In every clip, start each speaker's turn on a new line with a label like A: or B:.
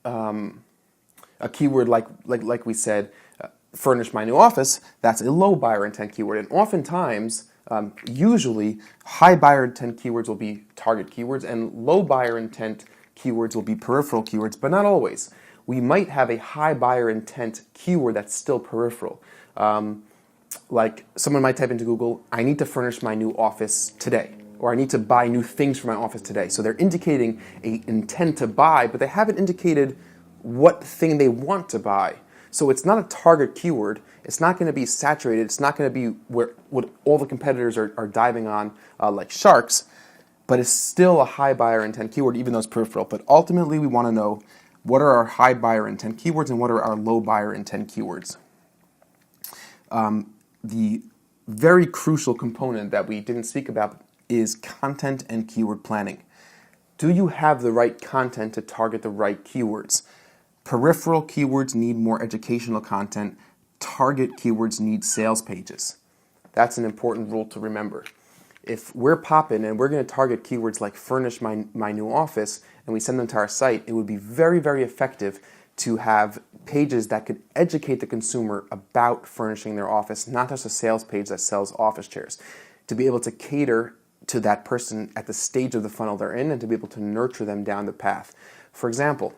A: a keyword like we said, furnish my new office, that's a low buyer intent keyword. And oftentimes, usually, high buyer intent keywords will be target keywords and low buyer intent keywords will be peripheral keywords, but not always. We might have a high buyer intent keyword that's still peripheral. Like someone might type into Google, I need to furnish my new office today, or I need to buy new things for my office today. So they're indicating an intent to buy, but they haven't indicated what thing they want to buy. So it's not a target keyword. It's not going to be saturated. It's not going to be where what all the competitors are diving on like sharks, but it's still a high buyer intent keyword, even though it's peripheral. But ultimately, we want to know what are our high buyer intent keywords and what are our low buyer intent keywords. The very crucial component that we didn't speak about is content and keyword planning. Do you have the right content to target the right keywords? Peripheral keywords need more educational content. Target keywords need sales pages. That's an important rule to remember. If we're popping and we're going to target keywords like furnish my new office and we send them to our site, it would be very, very effective to have pages that could educate the consumer about furnishing their office, not just a sales page that sells office chairs. To be able to cater to that person at the stage of the funnel they're in and to be able to nurture them down the path. For example,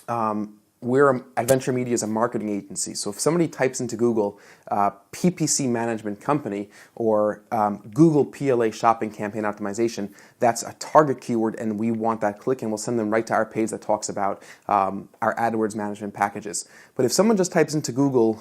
A: Adventure Media is a marketing agency. So if somebody types into Google PPC management company or Google PLA shopping campaign optimization, that's a target keyword and we want that click and we'll send them right to our page that talks about our AdWords management packages. But if someone just types into Google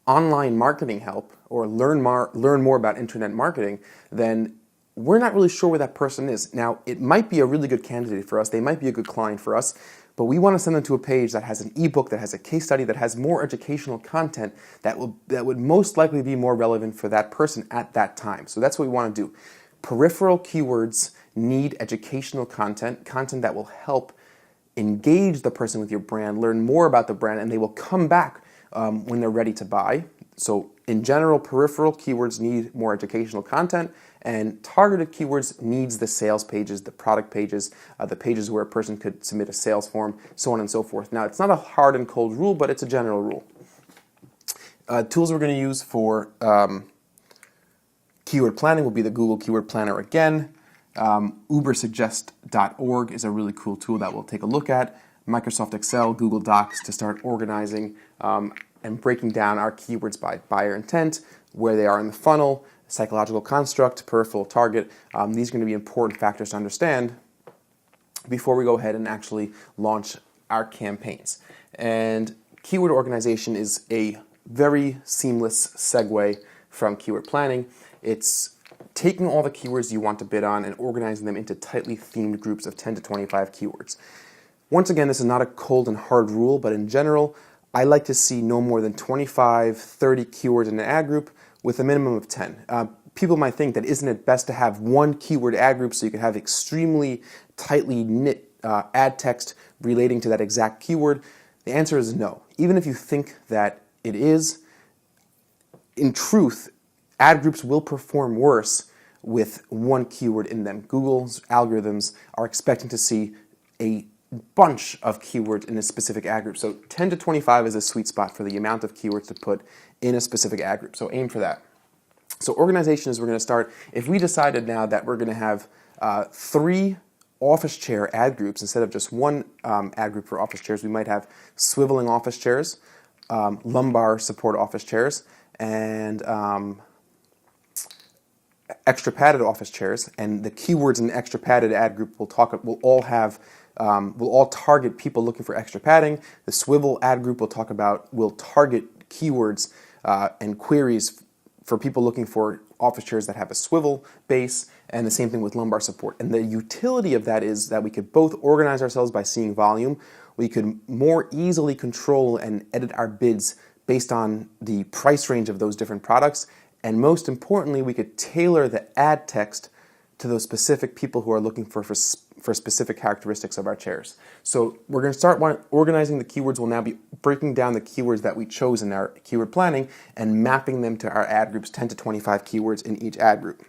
A: online marketing help or learn more about internet marketing, then we're not really sure where that person is. Now, it might be a really good candidate for us. They might be a good client for us, but we want to send them to a page that has an ebook, that has a case study, that has more educational content that would most likely be more relevant for that person at that time. So that's what we want to do. Peripheral keywords need educational content that will help engage the person with your brand, learn more about the brand, and they will come back when they're ready to buy. So in general, peripheral keywords need more educational content, and targeted keywords needs the sales pages, the product pages, the pages where a person could submit a sales form, so on and so forth. Now, it's not a hard and cold rule, but it's a general rule. Tools we're going to use for keyword planning will be the Google Keyword Planner again. Ubersuggest.org is a really cool tool that we'll take a look at. Microsoft Excel, Google Docs to start organizing and breaking down our keywords by buyer intent, where they are in the funnel, psychological construct, peripheral target. These are going to be important factors to understand before we go ahead and actually launch our campaigns. And keyword organization is a very seamless segue from keyword planning. It's taking all the keywords you want to bid on and organizing them into tightly themed groups of 10 to 25 keywords. Once again, this is not a cold and hard rule, but in general, I like to see no more than 25, 30 keywords in an ad group with a minimum of 10. People might think that isn't it best to have one keyword ad group so you can have extremely tightly knit ad text relating to that exact keyword? The answer is no. Even if you think that it is, in truth, ad groups will perform worse with one keyword in them. Google's algorithms are expecting to see a bunch of keywords in a specific ad group. So 10 to 25 is a sweet spot for the amount of keywords to put in a specific ad group. So aim for that. So organization is we're going to start. If we decided now that we're going to have 3 office chair ad groups instead of just one ad group for office chairs, we might have swiveling office chairs, lumbar support office chairs, and extra padded office chairs. And the keywords in the extra padded ad group will all target people looking for extra padding. The swivel ad group will target keywords and queries for people looking for office chairs that have a swivel base, and the same thing with lumbar support. And the utility of that is that we could both organize ourselves by seeing volume. We could more easily control and edit our bids based on the price range of those different products. And most importantly, we could tailor the ad text to those specific people who are looking for specific characteristics of our chairs. So we're going to start organizing the keywords. We'll now be breaking down the keywords that we chose in our keyword planning and mapping them to our ad groups, 10 to 25 keywords in each ad group.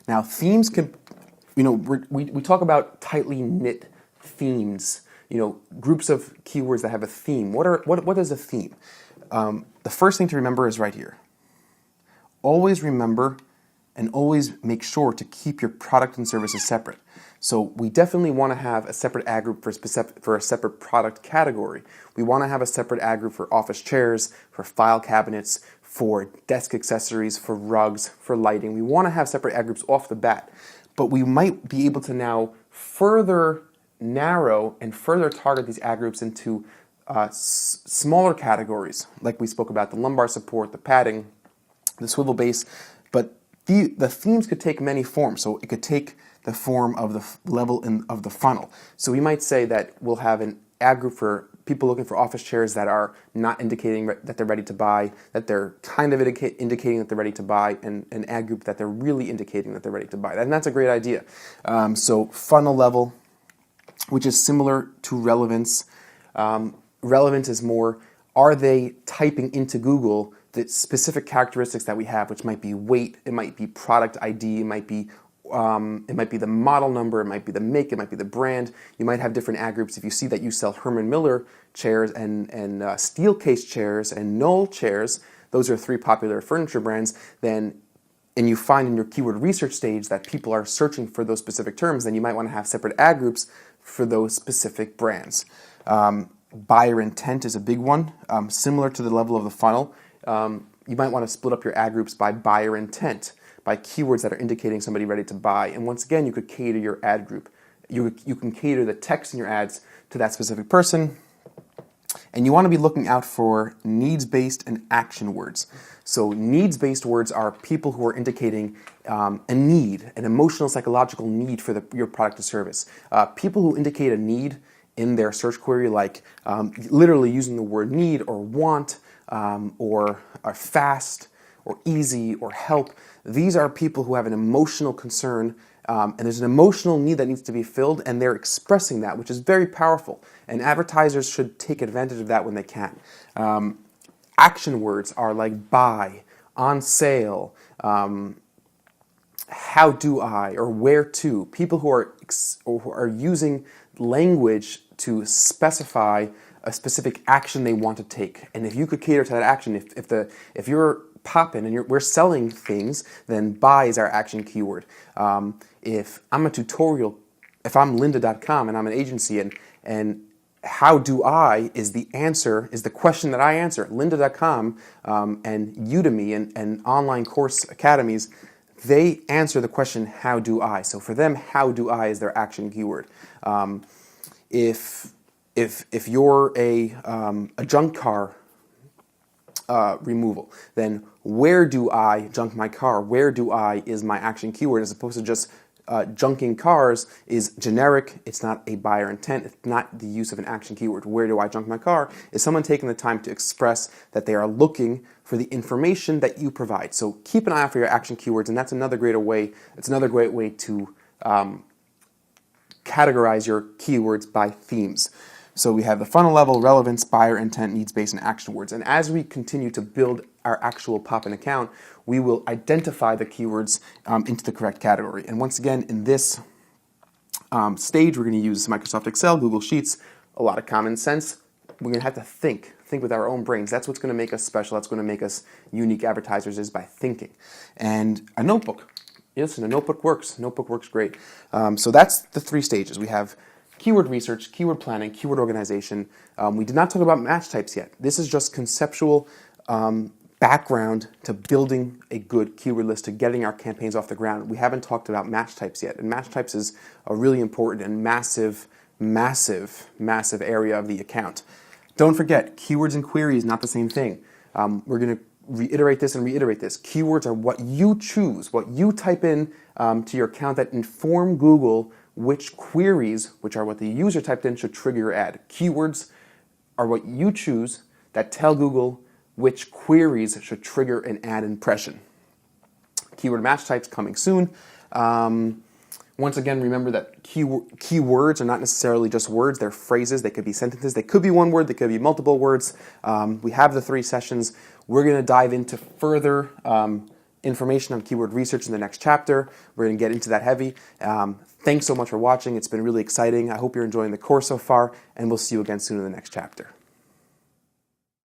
A: Now, themes can we talk about tightly knit themes, groups of keywords that have a theme. What is a theme? The first thing to remember is right here. Always remember and always make sure to keep your product and services separate. So we definitely want to have a separate ad group for a separate product category. We want to have a separate ad group for office chairs, for file cabinets, for desk accessories, for rugs, for lighting. We want to have separate ad groups off the bat. But we might be able to now further narrow and further target these ad groups into smaller categories, like we spoke about, the lumbar support, the padding, the swivel base. But the themes could take many forms. So it could take the form of the level of the funnel. So we might say that we'll have an ad group for people looking for office chairs that are not indicating that they're ready to buy, that they're kind of indicating that they're ready to buy, and an ad group that they're really indicating that they're ready to buy. And that's a great idea. So funnel level, which is similar to relevance. Relevance is more, are they typing into Google the specific characteristics that we have, which might be weight, it might be product ID, it might be the model number, it might be the make, it might be the brand. You might have different ad groups. If you see that you sell Herman Miller chairs and Steelcase chairs and Knoll chairs, those are 3 popular furniture brands, and you find in your keyword research stage that people are searching for those specific terms, then you might want to have separate ad groups for those specific brands. Buyer intent is a big one. Similar to the level of the funnel, you might want to split up your ad groups by buyer intent, by keywords that are indicating somebody ready to buy. And once again, you could cater your ad group. You can cater the text in your ads to that specific person. And you want to be looking out for needs-based and action words. So needs-based words are people who are indicating a need, an emotional, psychological need for your product or service. People who indicate a need in their search query, like literally using the word need or want or are fast or easy or help. These are people who have an emotional concern and there's an emotional need that needs to be filled, and they're expressing that, which is very powerful. And advertisers should take advantage of that when they can. Action words are like buy, on sale, how do I, or where to. People who are using language to specify a specific action they want to take. And if you could cater to that action, if you're popping and we're selling things, then buy is our action keyword. If I'm a tutorial, if I'm lynda.com and I'm an agency, and how do I is the answer, is the question that I answer. Lynda.com and Udemy and online course academies, they answer the question, how do I? So for them, how do I is their action keyword. If you're a junk car removal, then where do I junk my car? Where do I is my action keyword, as opposed to just junking cars is generic. It's not a buyer intent. It's not the use of an action keyword. Where do I junk my car? Is someone taking the time to express that they are looking for the information that you provide. So keep an eye out for your action keywords, and that's another great way. It's another great way to categorize your keywords by themes. So we have the funnel level, relevance, buyer intent, needs-based, and action words. And as we continue to build our actual Poppin account, we will identify the keywords into the correct category. And once again, in this stage, we're going to use Microsoft Excel, Google Sheets, a lot of common sense. We're going to have to think with our own brains. That's what's going to make us special. That's going to make us unique advertisers, is by thinking. And a notebook. Listen, a notebook works. Notebook works great. So that's the 3 stages. We have keyword research, keyword planning, keyword organization. We did not talk about match types yet. This is just conceptual background to building a good keyword list, to getting our campaigns off the ground. We haven't talked about match types yet. And match types is a really important and massive area of the account. Don't forget, keywords and queries, not the same thing. We're going to reiterate this and reiterate this. Keywords are what you choose, what you type in to your account that inform Google which queries, which are what the user typed in, should trigger your ad. Keywords are what you choose that tell Google which queries should trigger an ad impression. Keyword match types coming soon. Once again, remember that keywords are not necessarily just words, they're phrases, they could be sentences, they could be one word, they could be multiple words. We have the 3 sessions. We're going to dive into further information on keyword research in the next chapter. We're going to get into that heavy. Thanks so much for watching. It's been really exciting. I hope you're enjoying the course so far, and we'll see you again soon in the next chapter.